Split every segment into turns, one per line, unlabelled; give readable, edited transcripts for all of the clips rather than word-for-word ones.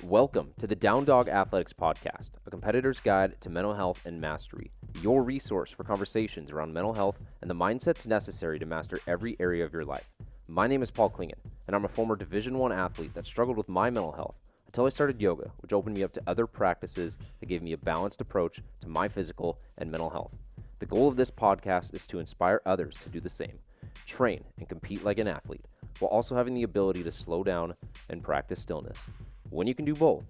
Welcome to the Down Dog Athletics Podcast, a competitor's guide to mental health and mastery, your resource for conversations around mental health and the mindsets necessary to master every area of your life. My name is Paul Klingen, and I'm a former Division I athlete that struggled with my mental health until I started yoga, which opened me up to other practices that gave me a balanced approach to my physical and mental health. The goal of this podcast is to inspire others to do the same, train and compete like an athlete, while also having the ability to slow down and practice stillness. When you can do both,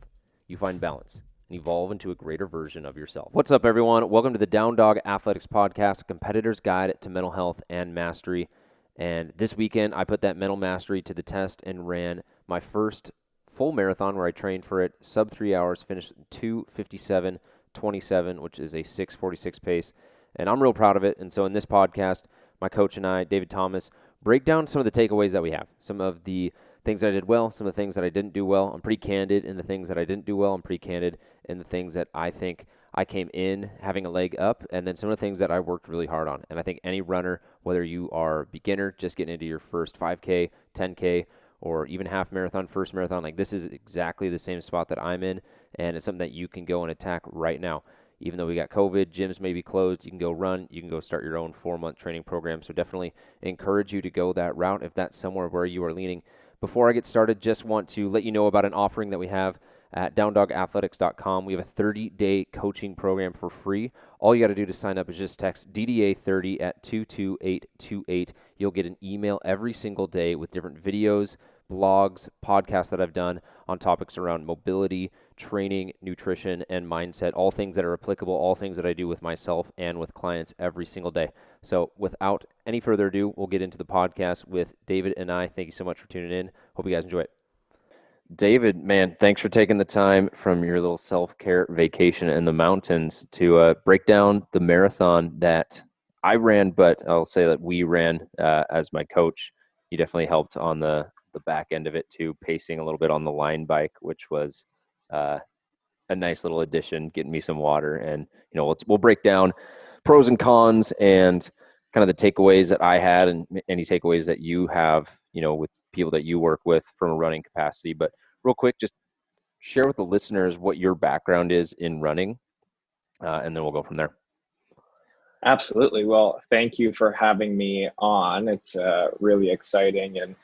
you find balance and evolve into a greater version of yourself. What's up, everyone? Welcome to the Down Dog Athletics Podcast, a competitor's guide to mental health and mastery. And this weekend, I put that mental mastery to the test and ran my first full marathon where I trained for it, sub 3 hours, finished 2:57:27, which is a 6:46 pace. And I'm real proud of it. And so in this podcast, my coach and I, David Thomas, break down some of the takeaways that we have, some of the things that I did well, some of the things that I didn't do well. I'm pretty candid in the things that I didn't do well. I'm pretty candid in the things that I think I came in having a leg up, and then some of the things that I worked really hard on. And I think any runner, whether you are beginner, just getting into your first 5K, 10K, or even half marathon, first marathon, like this is exactly the same spot that I'm in, and it's something that you can go and attack right now. Even though we got COVID, gyms may be closed, you can go run, you can go start your own 4-month training program. So definitely encourage you to go that route if that's somewhere where you are leaning. Before I get started, just want to let you know about an offering that we have at downdogathletics.com. We have a 30-day coaching program for free. All you got to do to sign up is just text DDA30 at 22828. You'll get an email every single day with different videos, blogs, podcasts that I've done on topics around mobility, training, nutrition, and mindset, all things that are applicable, all things that I do with myself and with clients every single day. So without any further ado, we'll get into the podcast with David and I. Thank you so much for tuning in. Hope you guys enjoy it. David, man, thanks for taking the time from your little self-care vacation in the mountains to break down the marathon that I ran, but I'll say that we ran as my coach. You definitely helped on the back end of it too, pacing a little bit on the line bike, which was a nice little addition, getting me some water. And, you know, we'll break down pros and cons and kind of the takeaways that I had and any takeaways that you have, you know, with people that you work with from a running capacity. But real quick, just share with the listeners what your background is in running, and then we'll go from there.
Absolutely. Well, thank you for having me on. It's really exciting. And,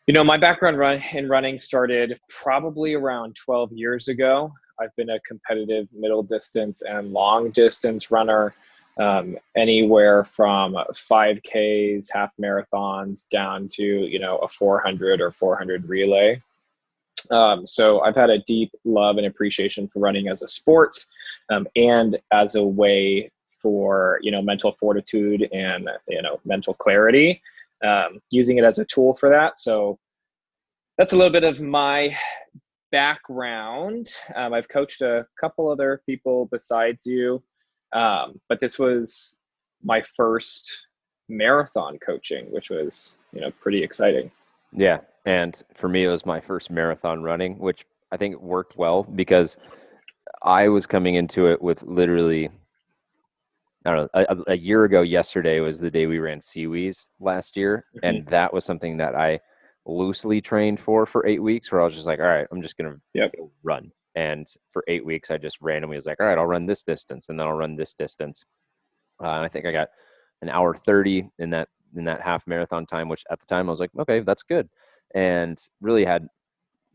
you know, my background in running started probably around 12 years ago. I've been a competitive middle distance and long distance runner, anywhere from 5Ks, half marathons down to, you know, a 400 or 400 relay. So I've had a deep love and appreciation for running as a sport, and as a way for, you know, mental fortitude and, you know, mental clarity, using it as a tool for that. So that's a little bit of my background. I've coached a couple other people besides you, but this was my first marathon coaching, which was, you know, pretty exciting.
Yeah. And for me, it was my first marathon running, which I think worked well because I was coming into it with literally, I don't know, a year ago yesterday was the day we ran Seawees last year.
Mm-hmm.
And that was something that I loosely trained for 8 weeks, where I was just like, all right, I'm just going to run. And for 8 weeks, I just randomly was like, all right, I'll run this distance and then I'll run this distance. And I think I got an hour 30 in that half marathon time, which at the time I was like, okay, that's good. And really had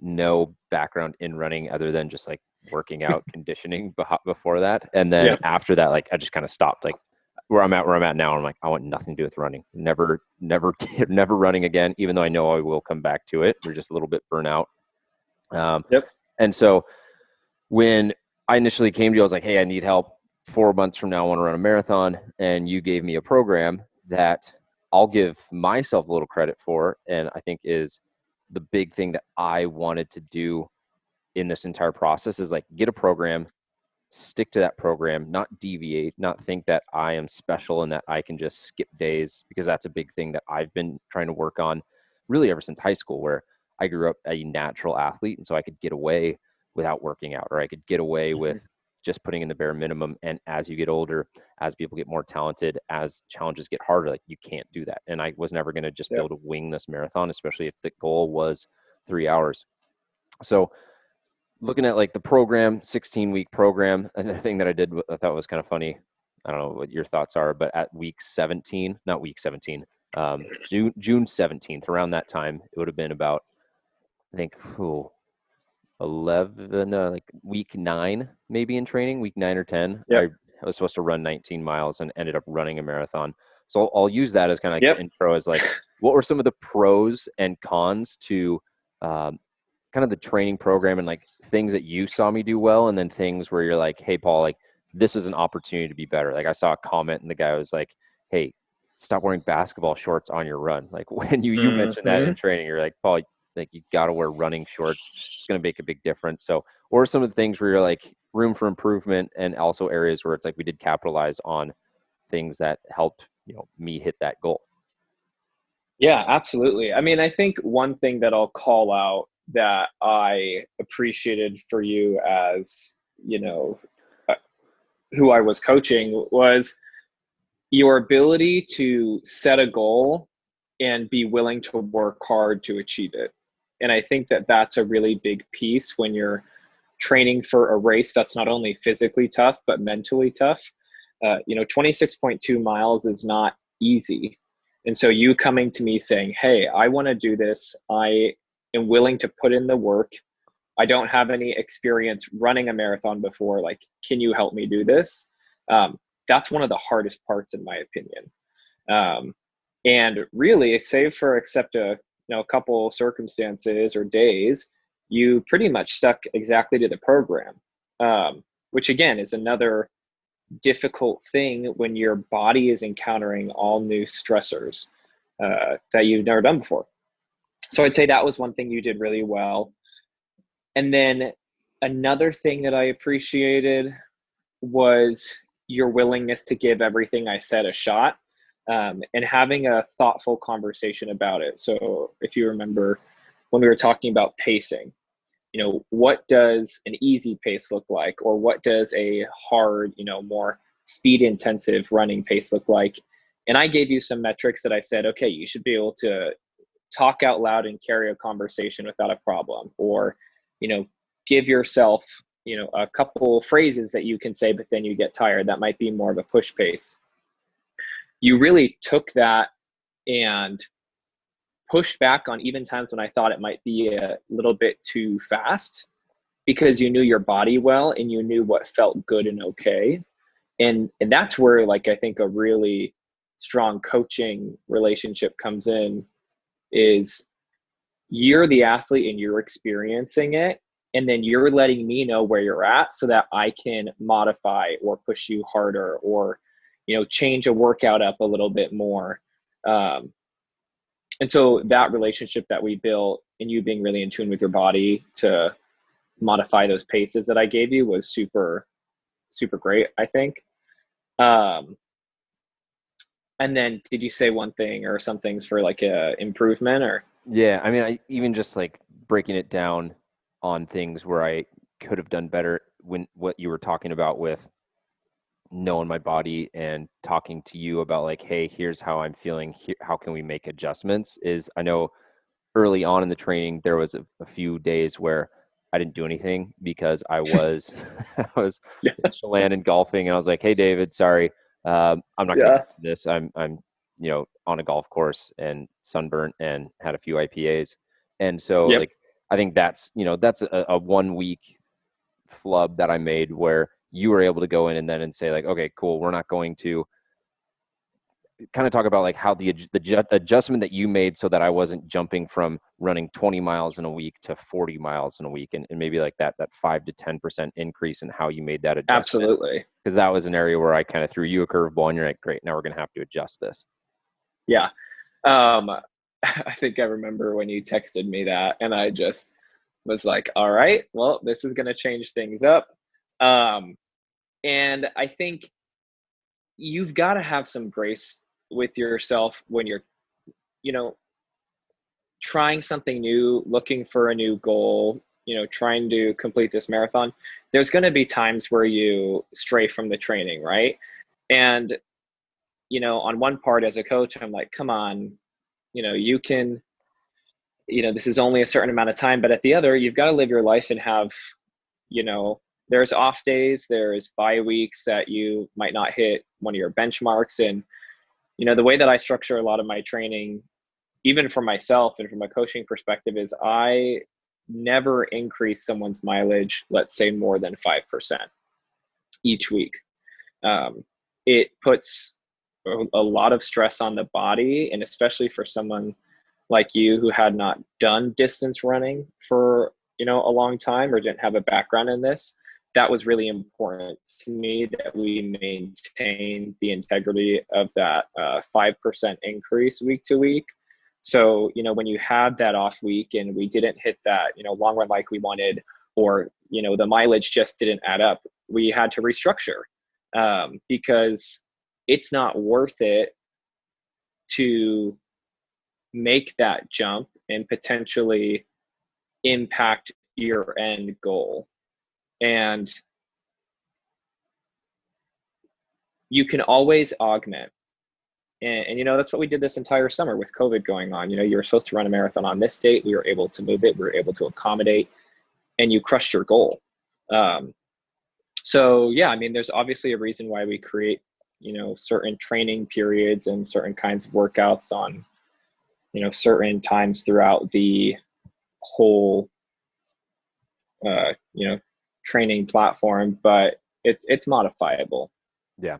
no background in running other than just like working out, conditioning before that. And then after that, like I just kind of stopped. Like where I'm at now, I'm like, I want nothing to do with running. Never running again, even though I know I will come back to it. We're just a little bit burnt out. And so when I initially came to you, I was like, hey, I need help. 4 months from now, I want to run a marathon. And you gave me a program that I'll give myself a little credit for, and I think is the big thing that I wanted to do in this entire process is like get a program, stick to that program, not deviate, not think that I am special and that I can just skip days, because that's a big thing that I've been trying to work on really ever since high school, where I grew up a natural athlete. And so I could get away without working out, or I could get away with just putting in the bare minimum. And as you get older, as people get more talented, as challenges get harder, like you can't do that. And I was never going to just be able to wing this marathon, especially if the goal was 3 hours. So looking at like the program, 16-week program, and the thing that I did, I thought was kind of funny. I don't know what your thoughts are, but at week 17, not week 17, June 17th, around that time, it would have been about, I think, 11, like week 9, maybe in training, week 9 or 10.
Yep.
I was supposed to run 19 miles and ended up running a marathon. So I'll use that as kind of like the
Yep.
intro, as like, what were some of the pros and cons to um, kind of the training program, and like things that you saw me do well, and then things where you're like, hey, Paul, like this is an opportunity to be better. Like I saw a comment and the guy was like, hey, stop wearing basketball shorts on your run. Like when you mentioned that
Hmm.
in training, you're like, Paul, like you got to wear running shorts. It's going to make a big difference. So, or some of the things where you're like room for improvement, and also areas where it's like we did capitalize on things that helped, me hit that goal.
Yeah, absolutely. I mean, I think one thing that I'll call out that I appreciated for you as, you know, uh, who I was coaching was your ability to set a goal and be willing to work hard to achieve it. And I think that that's a really big piece when you're training for a race that's not only physically tough, but mentally tough. 26.2 miles is not easy. And so you coming to me saying, hey, I want to do this. I am willing to put in the work. I don't have any experience running a marathon before. Like, can you help me do this? That's one of the hardest parts, in my opinion. Um, and really, save for except a couple circumstances or days, you pretty much stuck exactly to the program, which again is another difficult thing when your body is encountering all new stressors that you've never done before. So I'd say that was one thing you did really well. And then another thing that I appreciated was your willingness to give everything I said a shot, and having a thoughtful conversation about it. So if you remember when we were talking about pacing, what does an easy pace look like? Or what does a hard, more speed intensive running pace look like? And I gave you some metrics that I said, okay, you should be able to talk out loud and carry a conversation without a problem. Or, you know, give yourself, a couple phrases that you can say, but then you get tired. That might be more of a push pace. You really took that and pushed back on even times when I thought it might be a little bit too fast, because you knew your body well and you knew what felt good and okay. And that's where, like, I think a really strong coaching relationship comes in, is you're the athlete and you're experiencing it, and then you're letting me know where you're at so that I can modify or push you harder, or change a workout up a little bit more. And so that relationship that we built, and you being really in tune with your body to modify those paces that I gave you, was super super great, I think. um and then did you say one thing or some things for like a improvement or?
Yeah, I mean, I even just like breaking it down on things where I could have done better, when what you were talking about with knowing my body and talking to you about like, hey, here's how I'm feeling. Here, how can we make adjustments? Is I know early on in the training there was a few days where I didn't do anything because I was I was
Yeah.
in Chelan and golfing, and I was like, hey, David, sorry, I'm not going to
Yeah.
get to this. I'm on a golf course and sunburnt and had a few IPAs, and so
Yep.
like I think that's a 1 week flub that I made, where you were able to go in and then and say like, okay, cool, we're not going to kind of talk about like how the adjustment that you made so that I wasn't jumping from running 20 miles in a week to 40 miles in a week, and maybe like that 5 to 10% increase in how you made that adjustment,
Absolutely.
because that was an area where I kind of threw you a curveball and you're like, great, now we're going to have to adjust this.
Yeah. um I think I remember when you texted me that, and I just was like, all right, well, this is going to change things up. And I think you've got to have some grace with yourself when you're, you know trying something new, looking for a new goal, trying to complete this marathon. There's going to be times where you stray from the training, right? And on one part as a coach, I'm like, come on, you can, this is only a certain amount of time. But at the other, you've got to live your life and have you know, there's off days, there's bye weeks that you might not hit one of your benchmarks. And, you know, the way that I structure a lot of my training, even for myself and from a coaching perspective, is I never increase someone's mileage, let's say more than 5% each week. It puts a lot of stress on the body, and especially for someone like you who had not done distance running for, you know, a long time or didn't have a background in this. That was really important to me, that we maintain the integrity of that 5% increase week to week. So, you know, when you had that off week and we didn't hit that, you know, long run like we wanted, or, you know, the mileage just didn't add up, we had to restructure, because it's not worth it to make that jump and potentially impact your end goal. And you can always augment. And, you know, that's what we did this entire summer with COVID going on. You know, you were supposed to run a marathon on this date. We were able to move it. We were able to accommodate, and you crushed your goal. So, yeah, I mean, there's obviously a reason why we create, you know, certain training periods and certain kinds of workouts on, you know, certain times throughout the whole, you know, training platform, but it's modifiable.
Yeah.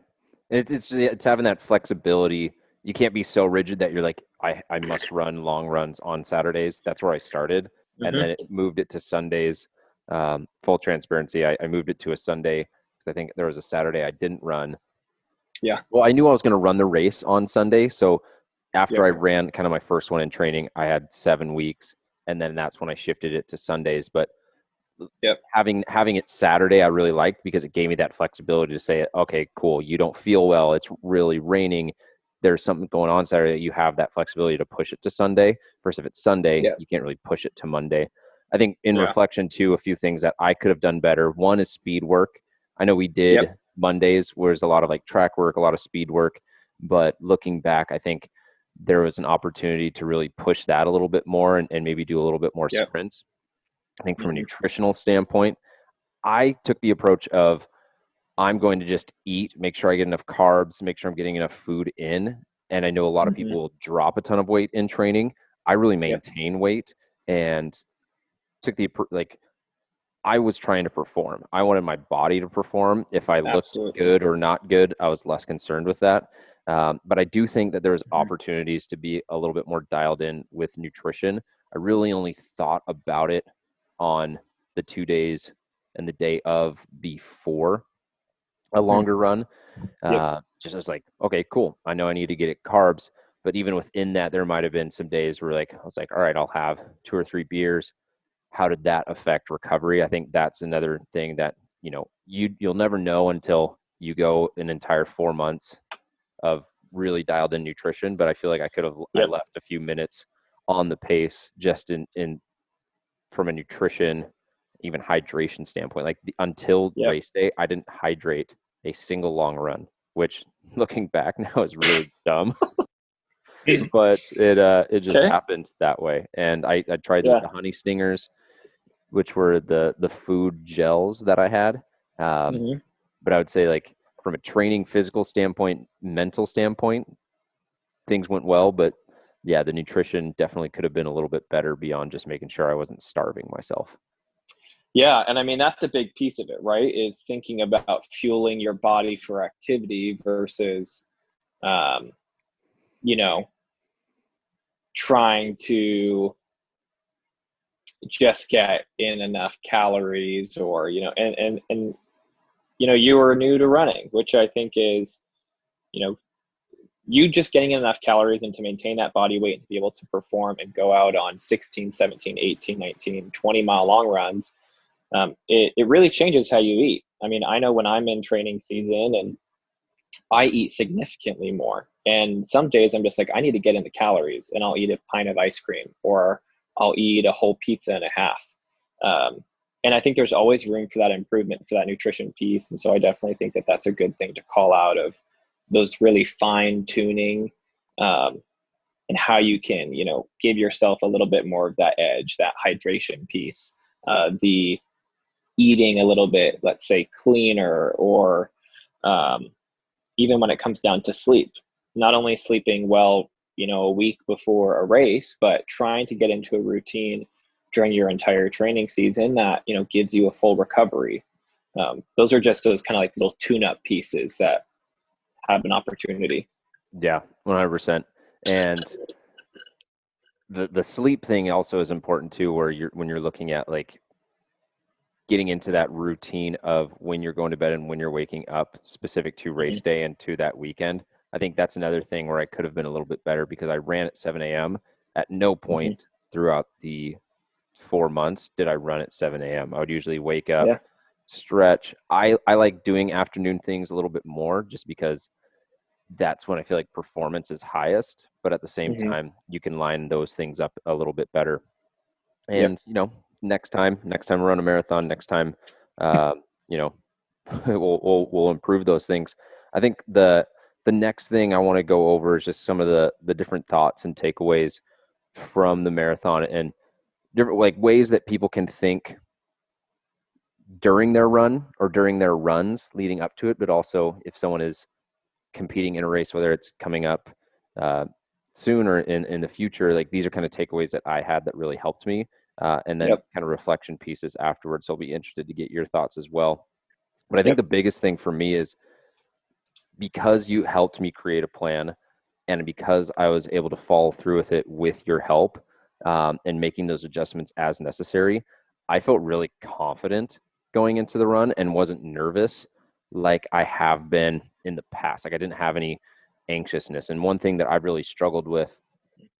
And it's having that flexibility. You can't be so rigid that you're like, I must run long runs on Saturdays. That's where I started. And
Mm-hmm.
then it moved it to Sundays. Full transparency, I moved it to a Sunday because I think there was a Saturday I didn't run.
Yeah.
Well, I knew I was going to run the race on Sunday. So after
Yep.
I ran kind of my first one in training, I had 7 weeks. And then that's when I shifted it to Sundays. But
Yep.
having it Saturday, I really liked because it gave me that flexibility to say, okay, cool, you don't feel well, it's really raining, there's something going on Saturday, you have that flexibility to push it to Sunday. Versus if it's Sunday,
Yep.
you can't really push it to Monday. I think in
Yeah.
reflection too, a few things that I could have done better. One is speed work. I know we did
Yep.
Mondays, where there's a lot of like track work, a lot of speed work, but looking back, I think there was an opportunity to really push that a little bit more and maybe do a little bit more
Yep.
sprints. I think from a
Mm-hmm.
nutritional standpoint, I took the approach of I'm going to just eat, make sure I get enough carbs, make sure I'm getting enough food in. And I know a lot of
Mm-hmm.
people will drop a ton of weight in training. I really
Yep.
maintain weight and took the like I was trying to perform. I wanted my body to perform. If I looked
Absolutely.
good or not good, I was less concerned with that. But I do think that there's
Mm-hmm.
opportunities to be a little bit more dialed in with nutrition. I really only thought about it on the 2 days and the day of before a
Mm-hmm.
longer run.
Yep.
Just was like, okay, cool. I know I need to get it carbs, but even within that, there might have been some days where like I was like, all right, I'll have 2 or 3 beers. How did that affect recovery? I think that's another thing that you'll never know until you go an entire 4 months of really dialed in nutrition. But I feel like I
Yep.
left a few minutes on the pace just in from a nutrition, even hydration standpoint. Like until
Yep.
race day, I didn't hydrate a single long run, which looking back now is really dumb. But it just
Okay.
happened that way. And I tried
Yeah.
the honey stingers, which were the food gels that I had. Um,
Mm-hmm.
but I would say like from a training physical standpoint, mental standpoint, things went well. But yeah, the nutrition definitely could have been a little bit better beyond just making sure I wasn't starving myself.
Yeah. And I mean, that's a big piece of it, right? Is thinking about fueling your body for activity versus, um, you know, trying to just get in enough calories, or, you know, and, you know, you were new to running, which I think is, you know, you just getting in enough calories and to maintain that body weight and to be able to perform and go out on 16, 17, 18, 19, 20-mile long runs. It really changes how you eat. I mean, I know when I'm in training season and I eat significantly more, and some days I'm just like, I need to get in the calories, and I'll eat a pint of ice cream, or I'll eat a whole pizza and a half. Um, and I think there's always room for that improvement, for that nutrition piece. And so I definitely think that that's a good thing to call out, of those really fine tuning, um, and how you can, you know, give yourself a little bit more of that edge, that hydration piece, the eating a little bit, let's say, cleaner, or um, even when it comes down to sleep, not only sleeping well, a week before a race, but trying to get into a routine during your entire training season that, gives you a full recovery. Those are just those kind of like little tune-up pieces that have an opportunity.
Yeah, 100%. And the sleep thing also is important too, where when you're looking at like getting into that routine of when you're going to bed and when you're waking up specific to race
Mm-hmm.
day and to that weekend. I think that's another thing where I could have been a little bit better because I ran at 7 a.m. At no
Mm-hmm.
point throughout the 4 months did I run at 7 a.m. I would usually wake up,
Yeah.
stretch. I like doing afternoon things a little bit more just because that's when I feel like performance is highest. But at the same
Mm-hmm.
time, you can line those things up a little bit better.
Yep.
And next time we run a marathon, next time, uh, you know, we'll improve those things. I think the next thing I want to go over is just some of the different thoughts and takeaways from the marathon and different like ways that people can think during their run or during their runs leading up to it, but also if someone is competing in a race, whether it's coming up uh, soon or in the future, like these are kind of takeaways that I had that really helped me. And then
Yep.
kind of reflection pieces afterwards. So I'll be interested to get your thoughts as well. But I think
Yep.
the biggest thing for me is because you helped me create a plan and because I was able to follow through with it with your help and making those adjustments as necessary, I felt really confident going into the run and wasn't nervous like I have been in the past. Like I didn't have any anxiousness. And one thing that I've really struggled with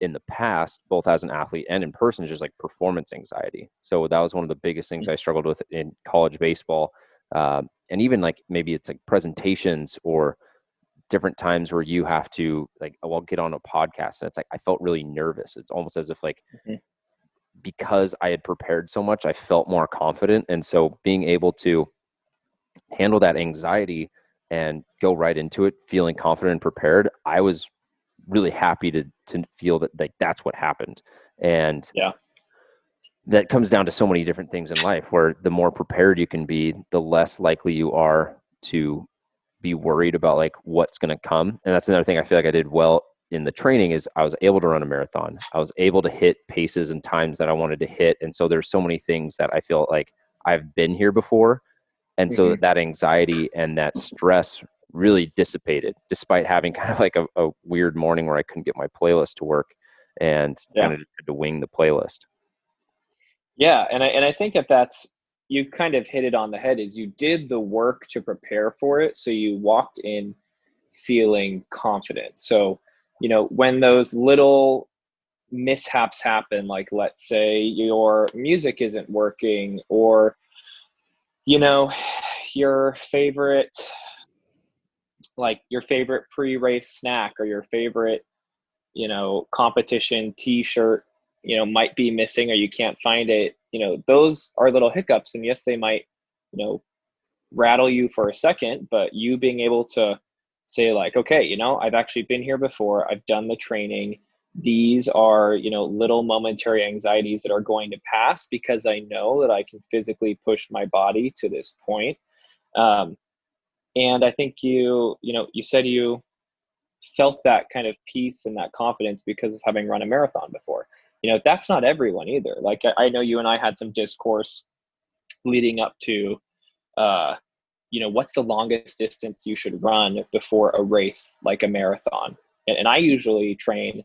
in the past, both as an athlete and in person, is just like performance anxiety. So that was one of the biggest things I struggled with in college baseball. And even like maybe it's like presentations or different times where you have to like, well, get on a podcast and it's like I felt really nervous. It's almost as if like
Mm-hmm.
because I had prepared so much, I felt more confident. And so being able to handle that anxiety and go right into it, feeling confident and prepared, I was really happy to feel that like that's what happened. And
Yeah.
that comes down to so many different things in life where the more prepared you can be, the less likely you are to be worried about like what's going to come. And that's another thing I feel like I did well in the training is I was able to run a marathon. I was able to hit paces and times that I wanted to hit. And so there's so many things that I feel like I've been here before. And so
Mm-hmm.
that anxiety and that stress really dissipated despite having kind of like a weird morning where I couldn't get my playlist to work and
Yeah.
kind of had to wing the playlist.
Yeah, and I think that that's, you kind of hit it on the head, is you did the work to prepare for it, so you walked in feeling confident. So, when those little mishaps happen, like let's say your music isn't working, or you know your favorite your favorite pre-race snack, or your favorite competition t-shirt might be missing, or you can't find it. Those are little hiccups, and yes, they might you know rattle you for a second, but you being able to say like, okay, I've actually been here before, I've done the training, these are little momentary anxieties that are going to pass because I know that I can physically push my body to this point. um, and I think you said you felt that kind of peace and that confidence because of having run a marathon before. That's not everyone either. Like I know you and I had some discourse leading up to uh what's the longest distance you should run before a race like a marathon. And I usually train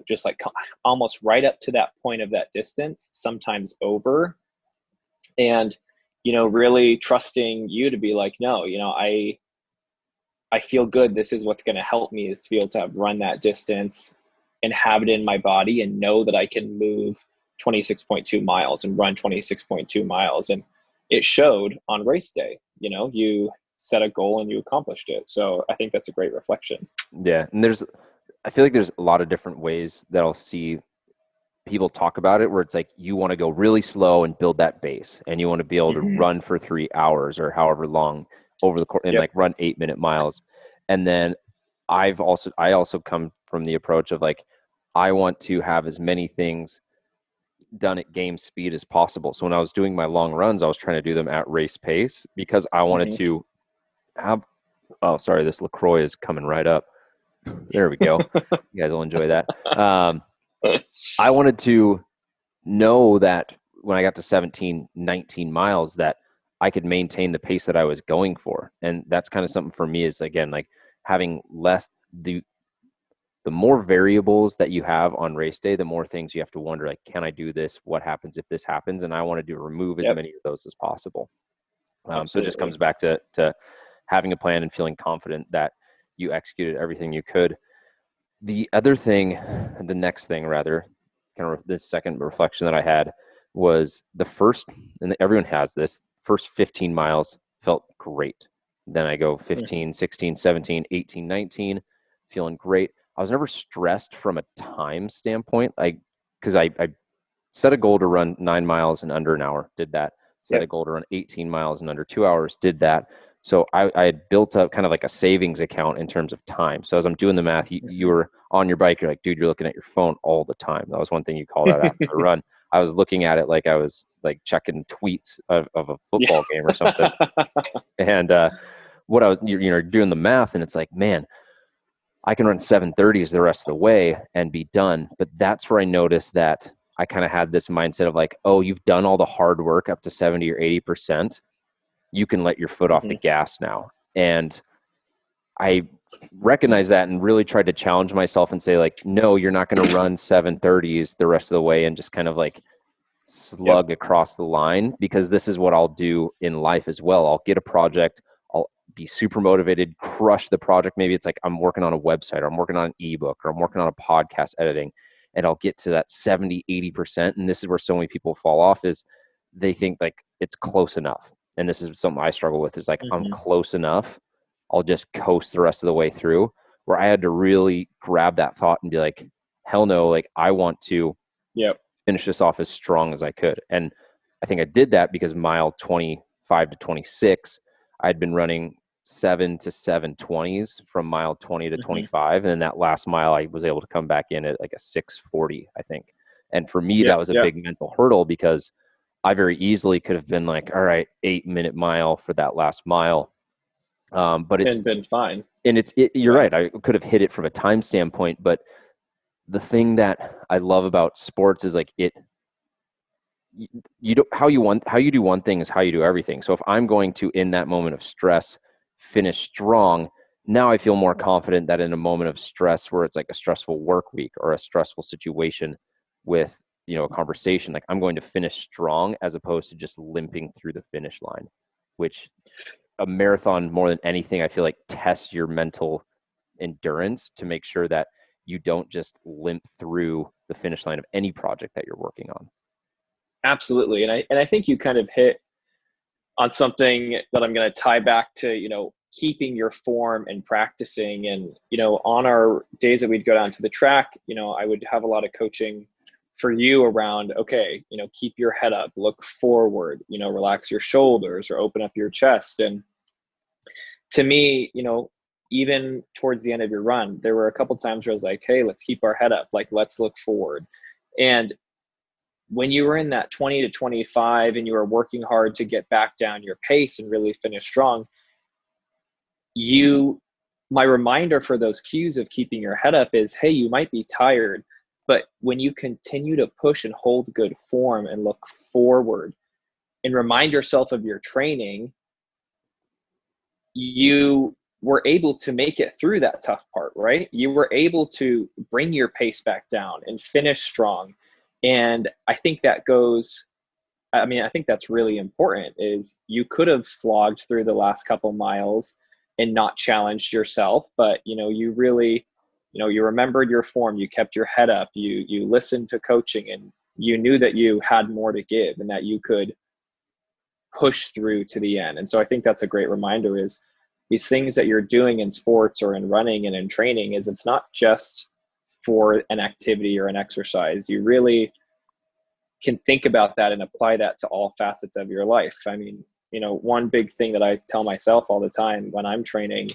just like almost right up to that point of that distance, sometimes over. And really trusting you to be like, no, I feel good. This is what's going to help me, is to be able to have run that distance and have it in my body and know that I can move 26.2 miles and run 26.2 miles. And it showed on race day. You set a goal and you accomplished it. So I think that's a great reflection.
Yeah. And I feel like there's a lot of different ways that I'll see people talk about it where it's like you want to go really slow and build that base and you want to be able to
Mm-hmm.
run for 3 hours or however long over the course and
Yep.
like run 8-minute miles. And then I also come from the approach of like I want to have as many things done at game speed as possible. So when I was doing my long runs, I was trying to do them at race pace because I wanted
Mm-hmm.
to have, oh, sorry, this LaCroix is coming right up. There we go. You guys will enjoy that. I wanted to know that when I got to 17, 19 miles that I could maintain the pace that I was going for. And that's kind of something for me is, again, like having less, the more variables that you have on race day, the more things you have to wonder, like, can I do this? What happens if this happens? And I want to remove as
Yep.
many of those as possible. So it just
Absolutely.
comes back to having a plan and feeling confident that you executed everything you could. The other thing, the next thing rather, the second reflection that I had was the first, and everyone has this, first 15 miles felt great. Then I go 15, 16, 17, 18, 19, feeling great. I was never stressed from a time standpoint. Because I set a goal to run 9 miles in under an hour, did that. Set a
Yep.
goal to run 18 miles in under 2 hours, did that. So I had built up kind of like a savings account in terms of time. So as I'm doing the math, you were on your bike, you're like, dude, you're looking at your phone all the time. That was one thing you called out after the run. I was looking at it like I was like checking tweets of a football game or something. And what I was, doing the math, and it's like, man, I can run 7:30s the rest of the way and be done. But that's where I noticed that I kind of had this mindset of like, oh, you've done all the hard work up to 70 or 80%. You can let your foot off the gas now. And I recognized that and really tried to challenge myself and say, like, no, you're not going to run 7:30s the rest of the way and just kind of like
Yep.
slug across the line, because this is what I'll do in life as well. I'll get a project, I'll be super motivated, crush the project. Maybe it's like I'm working on a website, or I'm working on an ebook, or I'm working on a podcast editing, and I'll get to that 70, 80%. And this is where so many people fall off, is they think like it's close enough. And this is something I struggle with, is like, I'm close enough, I'll just coast the rest of the way through. Where I had to really grab that thought and be like, hell no, like I want to
Yep.
finish this off as strong as I could. And I think I did that because mile 25 to 26, I'd been running 7 to 7:20s from mile 20 to 25. And then that last mile, I was able to come back in at like a 6:40, I think. And for me, that
Yep.
was a
Yep.
big mental hurdle, because I very easily could have been like, all right, 8-minute mile for that last mile. But
And been fine.
you're
Yeah.
right. I could have hit it from a time standpoint, but the thing that I love about sports is like you don't, how you do one thing is how you do everything. So if I'm going to, in that moment of stress, finish strong, now I feel more confident that in a moment of stress where it's like a stressful work week or a stressful situation with, a conversation, like I'm going to finish strong as opposed to just limping through the finish line, which a marathon more than anything, I feel like, tests your mental endurance to make sure that you don't just limp through the finish line of any project that you're working on.
Absolutely. And I think you kind of hit on something that I'm going to tie back to, keeping your form and practicing. And, on our days that we'd go down to the track, I would have a lot of coaching for you around, okay, keep your head up, look forward, relax your shoulders or open up your chest. And to me, even towards the end of your run, there were a couple times where I was like, hey, let's keep our head up. Like, let's look forward. And when you were in that 20 to 25 and you were working hard to get back down your pace and really finish strong, my reminder for those cues of keeping your head up is, hey, you might be tired, but when you continue to push and hold good form and look forward and remind yourself of your training, you were able to make it through that tough part, right? You were able to bring your pace back down and finish strong. And I think that I think that's really important, is you could have slogged through the last couple miles and not challenged yourself, but you really, you remembered your form, you kept your head up, you listened to coaching, and you knew that you had more to give and that you could push through to the end. And so I think that's a great reminder, is these things that you're doing in sports or in running and in training, is it's not just for an activity or an exercise. You really can think about that and apply that to all facets of your life. I mean, one big thing that I tell myself all the time when I'm training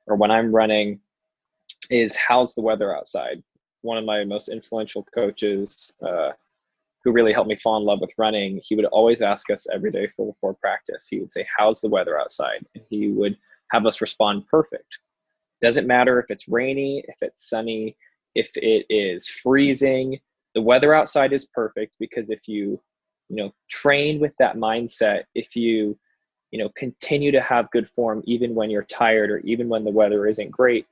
or when I'm running is, how's the weather outside? One of my most influential coaches, who really helped me fall in love with running, he would always ask us every day before practice. He would say, "How's the weather outside?" And he would have us respond, "Perfect." Doesn't matter if it's rainy, if it's sunny, if it is freezing. The weather outside is perfect, because if you train with that mindset, if you continue to have good form even when you're tired or even when the weather isn't great,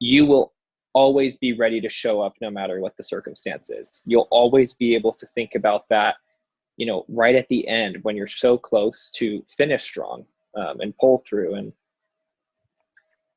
you will always be ready to show up no matter what the circumstance is. You'll always be able to think about that, right at the end when you're so close to finish strong, and pull through. And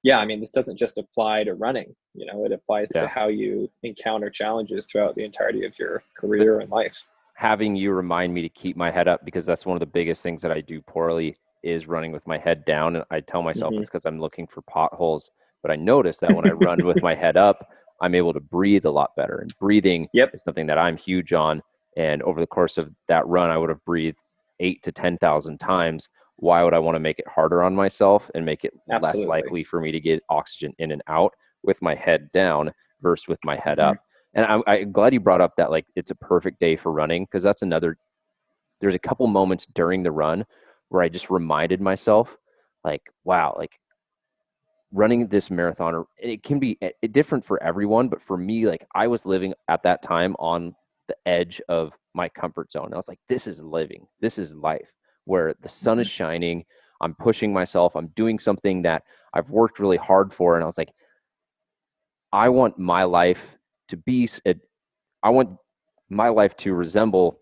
yeah, I mean, this doesn't just apply to running, it applies to
Yeah.
how you encounter challenges throughout the entirety of your career and life.
Having you remind me to keep my head up, because that's one of the biggest things that I do poorly is running with my head down. And I tell myself
Mm-hmm.
it's because I'm looking for potholes. But I notice that when I run with my head up, I'm able to breathe a lot better. And breathing
Yep.
is something that I'm huge on. And over the course of that run, I would have breathed 8 to 10,000 times. Why would I want to make it harder on myself and make it less
Absolutely.
likely for me to get oxygen in and out with my head down versus with my head
Mm-hmm.
up? And I'm glad you brought up that, like, it's a perfect day for running, because that's another, there's a couple moments during the run where I just reminded myself, like, wow, like running this marathon, it can be different for everyone, but for me, like, I was living at that time on the edge of my comfort zone. I was like, this is living, this is life, where the sun
Mm-hmm.
is shining, I'm pushing myself, I'm doing something that I've worked really hard for. And I was like, I want my life to be, I want my life to resemble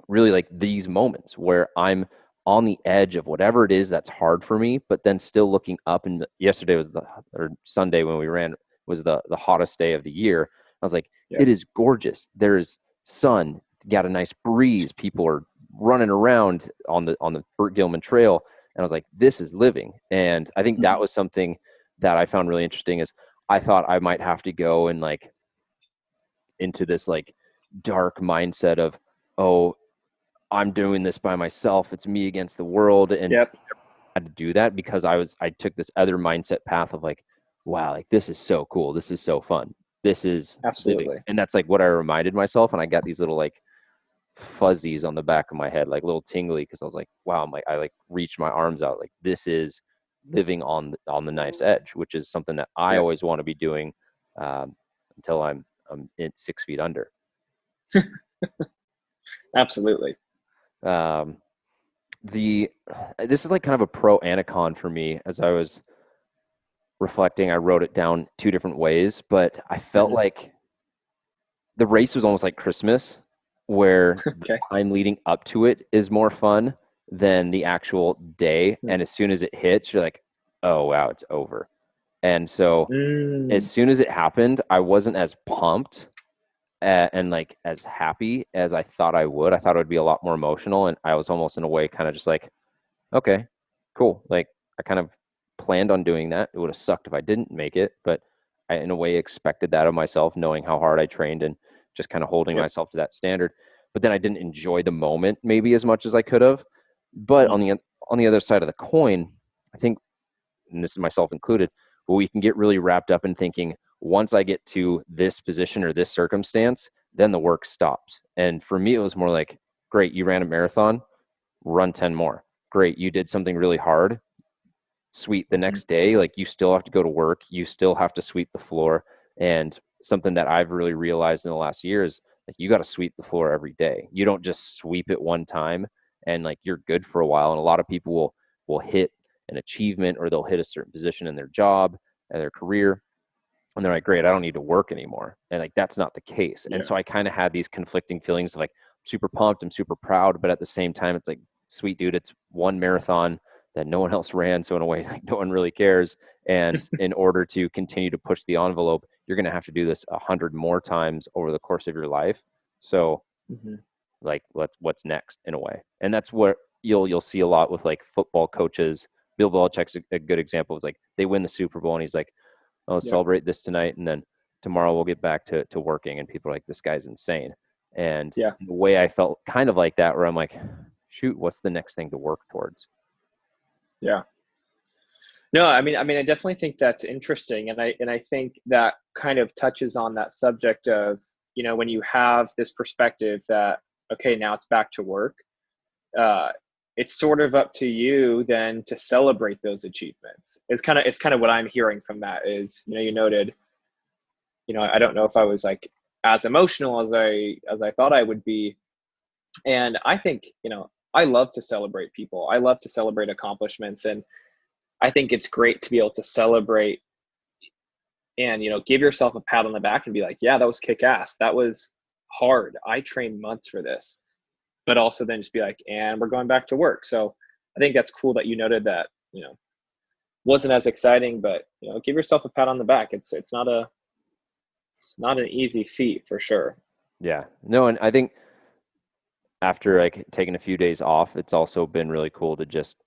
really like these moments where I'm on the edge of whatever it is that's hard for me, but then still looking up. And yesterday was or Sunday when we ran was the hottest day of the year. I was like,
Yep.
it is gorgeous. There's sun, got a nice breeze. People are running around on the Burt Gilman Trail. And I was like, this is living. And I think that
Mm-hmm.
was something that I found really interesting is I thought I might have to go and like into this like dark mindset of, oh, I'm doing this by myself. It's me against the world. And
Yep.
I had to do that because I took this other mindset path of like, wow, like this is so cool. This is so fun. This is living.
Absolutely.
And that's like what I reminded myself. And I got these little like fuzzies on the back of my head, like little tingly. Cause I was like, wow, I'm like, I like reached my arms out. Like this is living on the knife's edge, which is something that I
Yep.
always want to be doing, until I'm in 6 feet under.
Absolutely.
Um, the this is like kind of a pro and a con for me. As I was reflecting, I wrote it down two different ways, but I felt
Mm-hmm.
like the race was almost like Christmas, where the
Okay.
time leading up to it is more fun than the actual day. And as soon as it hits, you're like, oh wow, it's over. And so as
Mm.
soon as it happened, I wasn't as pumped, and like as happy as I thought I would. I thought it would be a lot more emotional, and I was almost in a way kind of just like, okay, cool. Like I kind of planned on doing that. It would have sucked if I didn't make it, but I, in a way, expected that of myself, knowing how hard I trained and just kind of holding
Yep.
myself to that standard. But then I didn't enjoy the moment maybe as much as I could have. But
Mm.
on the other side of the coin, I think, and this is myself included, we can get really wrapped up in thinking once I get to this position or this circumstance, then the work stops. And for me, it was more like, great, you ran a marathon, run 10 more. Great, you did something really hard. Sweet, the
Mm-hmm.
next day, like you still have to go to work, you still have to sweep the floor. And something that I've really realized in the last year is like you got to sweep the floor every day. You don't just sweep it one time and like you're good for a while. And a lot of people will hit an achievement or they'll hit a certain position in their job and their career and they're like, great, I don't need to work anymore. And like that's not the case. And
Yeah.
so I kind of had these conflicting feelings of like super pumped, I'm super proud, but at the same time, it's like, sweet dude, it's one marathon that no one else ran. So in a way, like no one really cares. And in order to continue to push the envelope, you're gonna have to do this 100 more times over the course of your life. So
Mm-hmm.
like what's next in a way. And that's what you'll see a lot with like football coaches. Bill Belichick's a good example. It's like they win the Super Bowl and he's like, oh,
Yep.
celebrate this tonight, and then tomorrow we'll get back to working. And people are like, this guy's insane. And
Yeah.
in a way, I felt kind of like that, where I'm like, shoot, what's the next thing to work towards?
Yeah. No, I definitely think that's interesting, and I think that kind of touches on that subject of when you have this perspective that, okay, now it's back to work, uh, it's sort of up to you then to celebrate those achievements. It's kind of what I'm hearing from that is, you noted, I don't know if I was like as emotional as I thought I would be. And I think, I love to celebrate people. I love to celebrate accomplishments. And I think it's great to be able to celebrate and, give yourself a pat on the back and be like, yeah, that was kick ass. That was hard. I trained months for this. But also then just be like, and we're going back to work. So I think that's cool that you noted that, wasn't as exciting, but, give yourself a pat on the back. It's not an easy feat for sure.
Yeah. No, and I think after like taking a few days off, it's also been really cool to just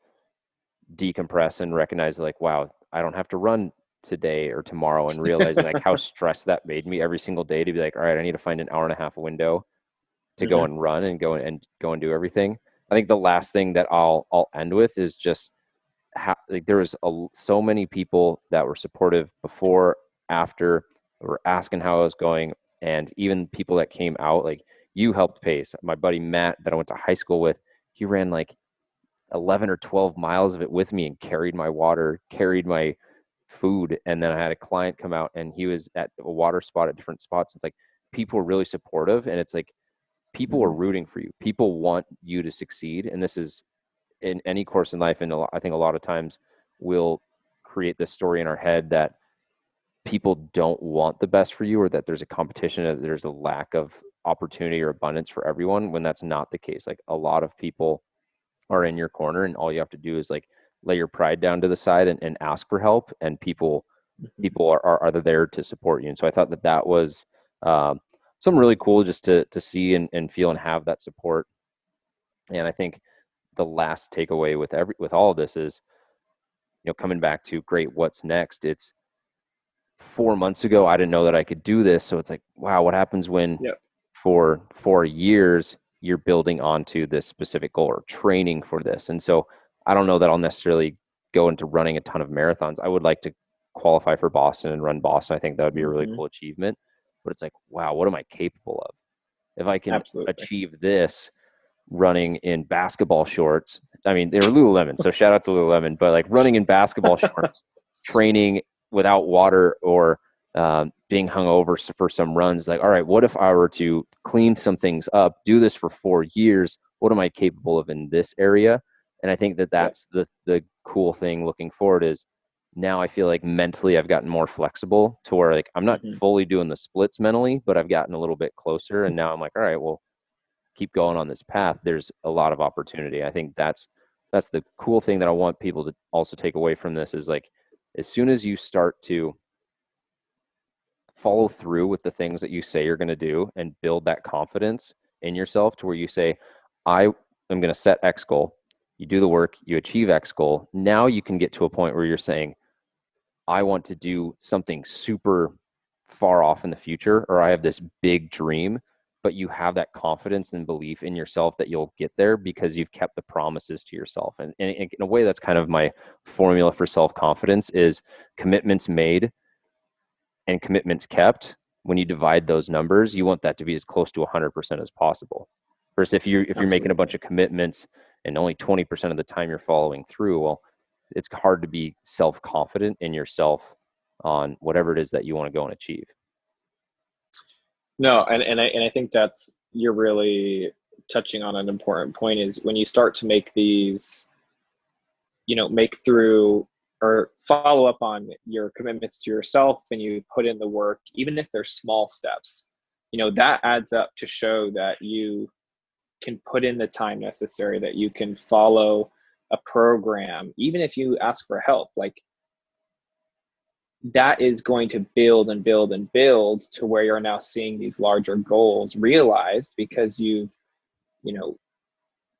decompress and recognize like, wow, I don't have to run today or tomorrow, and realizing like how stressed that made me every single day to be like, all right, I need to find an hour and a half window to go
Hmm.
and run and go and do everything. I think the last thing that I'll end with is just like there was so many people that were supportive before, after, were asking how I was going, and even people that came out, like you helped pace. My buddy Matt that I went to high school with, he ran like 11 or 12 miles of it with me and carried my water, carried my food. And then I had a client come out and he was at a water spot at different spots. It's like people were really supportive, and it's like people are
Hmm.
rooting for you. People want you to succeed. And this is in any course in life. And I think a lot of times we'll create this story in our head that people don't want the best for you, or that there's a competition, that there's a lack of opportunity or abundance for everyone, when that's not the case. Like a lot of people are in your corner, and all you have to do is like lay your pride down to the side and ask for help, and
Hmm.
people are there to support you. And so I thought that that was um, something really cool just to see and feel and have that support. And I think the last takeaway with all of this is, coming back to great, what's next? It's 4 months ago, I didn't know that I could do this. So it's like, wow, what happens when
Yep.
for 4 years you're building onto this specific goal or training for this? And so I don't know that I'll necessarily go into running a ton of marathons. I would like to qualify for Boston and run Boston. I think that would be a really
Hmm.
cool achievement. But it's like, wow, what am I capable of? If I can
Absolutely.
achieve this running in basketball shorts. I mean, they were Lululemon, so shout out to Lululemon, but like running in basketball shorts, training without water, or being hungover for some runs. Like, all right, what if I were to clean some things up, do this for 4 years? What am I capable of in this area? And I think that
Yep.
that's the cool thing looking forward is now I feel like mentally I've gotten more flexible to where like I'm not
Hmm.
fully doing the splits mentally, but I've gotten a little bit closer. And now I'm like, all right, well, keep going on this path, there's a lot of opportunity. I think that's the cool thing that I want people to also take away from this is like, as soon as you start to follow through with the things that you say you're going to do and build that confidence in yourself to where you say, I am going to set X goal, you do the work, you achieve X goal. Now you can get to a point where you're saying, I want to do something super far off in the future, or I have this big dream, but you have that confidence and belief in yourself that you'll get there because you've kept the promises to yourself. And in a way, that's kind of my formula for self-confidence is commitments made and commitments kept. When you divide those numbers, you want that to be as close to 100% as possible. Versus if you're making a bunch
Absolutely.
of commitments and only 20% of the time you're following through, well, it's hard to be self-confident in yourself on whatever it is that you want to go and achieve.
No, and I think that's, you're really touching on an important point is when you start to make these, make through or follow up on your commitments to yourself and you put in the work, even if they're small steps, that adds up to show that you can put in the time necessary, that you can follow a program, even if you ask for help. Like that is going to build and build and build to where you're now seeing these larger goals realized because you've, you know,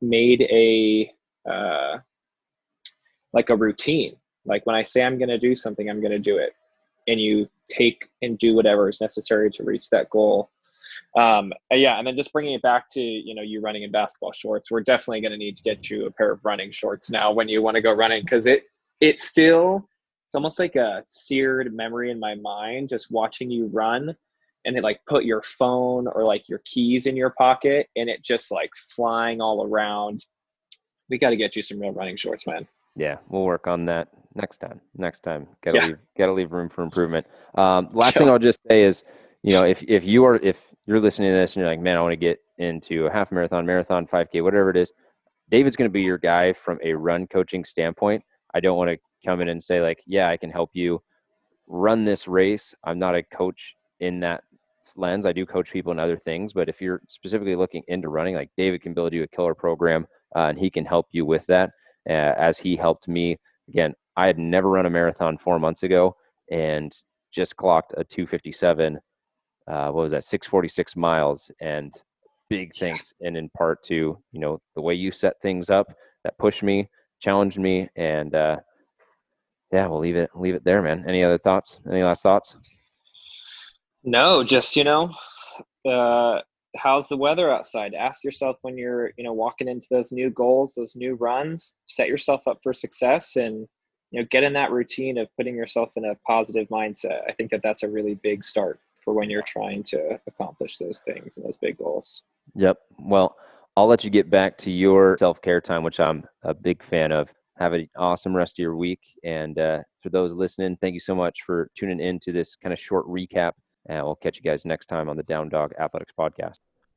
made a like a routine. Like when I say I'm going to do something, I'm going to do it, and you take and do whatever is necessary to reach that goal. Yeah, and then just bringing it back to, you running in basketball shorts, we're definitely going to need to get you a pair of running shorts now when you want to go running, because it's almost like a seared memory in my mind just watching you run and it like put your phone or like your keys in your pocket and it just like flying all around. We got to get you some real running shorts, man.
Yeah, we'll work on that next time. Next time,
Yeah.
gotta leave room for improvement. Last thing
Yeah.
I'll just say is, if you're listening to this and you're like, man, I want to get into a half marathon, marathon, 5K, whatever it is, David's going to be your guy from a run coaching standpoint. I don't want to come in and say like, yeah, I can help you run this race. I'm not a coach in that lens. I do coach people in other things, but if you're specifically looking into running, like David can build you a killer program, and he can help you with that, as he helped me. Again, I had never run a marathon 4 months ago and just clocked a 2:57. What was that? 6:46 miles, and big thanks, and in part to the way you set things up that pushed me, challenged me, and yeah, we'll leave it there, man. Any other thoughts? Any last thoughts?
No, just, uh, how's the weather outside? Ask yourself when you're, walking into those new goals, those new runs, set yourself up for success and, get in that routine of putting yourself in a positive mindset. I think that that's a really big start for when you're trying to accomplish those things and those big goals.
Yep. Well, I'll let you get back to your self-care time, which I'm a big fan of. Have an awesome rest of your week. And for those listening, thank you so much for tuning in to this kind of short recap. And we'll catch you guys next time on the Down Dog Athletics Podcast.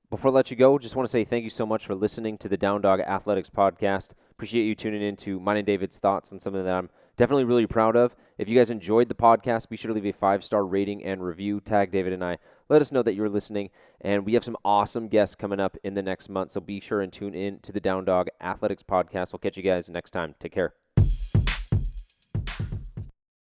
Before I let you go, just want to say thank you so much for listening to the Down Dog Athletics Podcast. Appreciate you tuning in to mine and David's thoughts on something that I'm definitely really proud of. If you guys enjoyed the podcast, be sure to leave a 5-star rating and review. Tag David and I. Let us know that you're listening. And we have some awesome guests coming up in the next month, so be sure and tune in to the Down Dog Athletics Podcast. We'll catch you guys next time. Take care.